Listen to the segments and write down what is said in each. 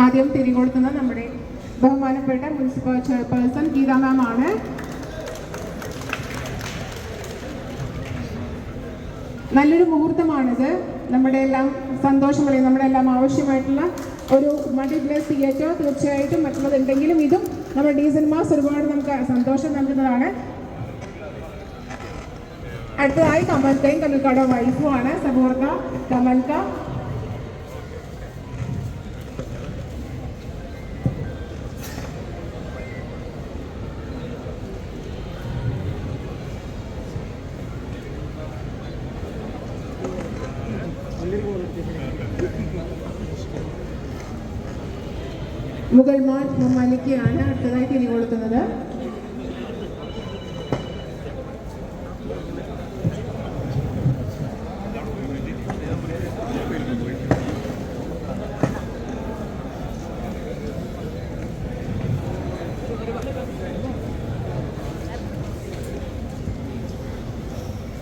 ആദ്യം തിരികൊടുക്കുന്നത് നമ്മുടെ ബഹുമാനപ്പെട്ട മുനിസിപ്പൽ ചെയർപേഴ്സൺ ഗീത മാം ആണ്. നല്ലൊരു മുഹൂർത്തമാണിത്. നമ്മുടെ എല്ലാം സന്തോഷമല്ലേ, നമ്മുടെ എല്ലാം ആവശ്യമായിട്ടുള്ള ഒരു മൾട്ടിപ്ലക്സ് തിയേറ്റർ തീർച്ചയായിട്ടും മറ്റുള്ളതുണ്ടെങ്കിലും ഇതും നമ്മുടെ ഡി സിനിമാസ് ഒരുപാട് നമുക്ക് സന്തോഷം നൽകുന്നതാണ്. അടുത്തതായി കമൽക്കയും കമൽക്കയുടെ വൈഫുമാണ് സബൂർക്ക കമൽക്ക. മുഗൾ മാർട്ട് മലിക്കയാണ് അടുത്തതായി തിരികൊടുക്കുന്നത്.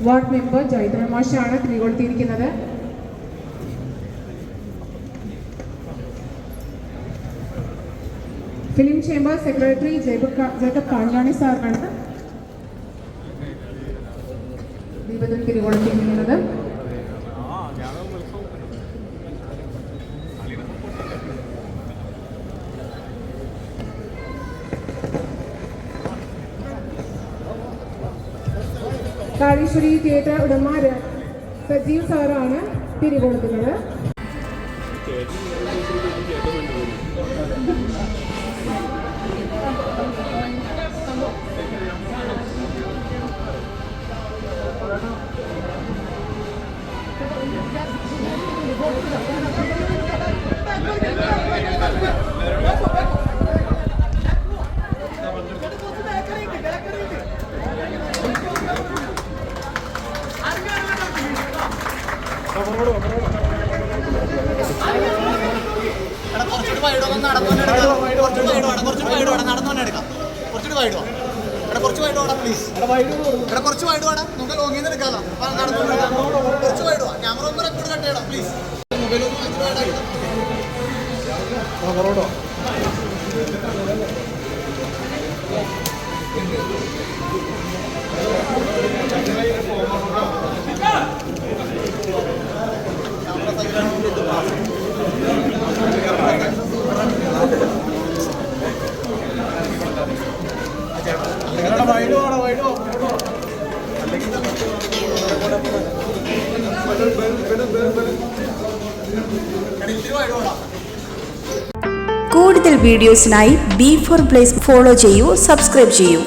വാർഡ് മെമ്പർ ജൈത്ര മാഷാണ് തിരികൊടുത്തിരിക്കുന്നത്. Film chamber secretary Jacob Kanjani സാറാണ് ദീപത്തിൽ തിരികൊടുത്തിരിക്കുന്നത്. കാളീശ്വരി തിയേറ്റർ ഉടമ സജീവ് സാറാണ് തിരികൊടുക്കുന്നത്. കുറച്ച് വൈഡ് വേണം, നമുക്ക് ലോങ്ങിൽ നിന്ന് എടുക്കാമല്ലോ. കുറച്ച് വൈഡ് വേണം, ക്യാമറ ഒന്ന് റെക്കോർഡ് കട്ട് ചെയ്യണം പ്ലീസ്. മൊബൈൽ ഒന്ന് കൂടുതൽ വീഡിയോസിനായി B4 Place ഫോളോ ചെയ്യൂ, സബ്സ്ക്രൈബ് ചെയ്യൂ.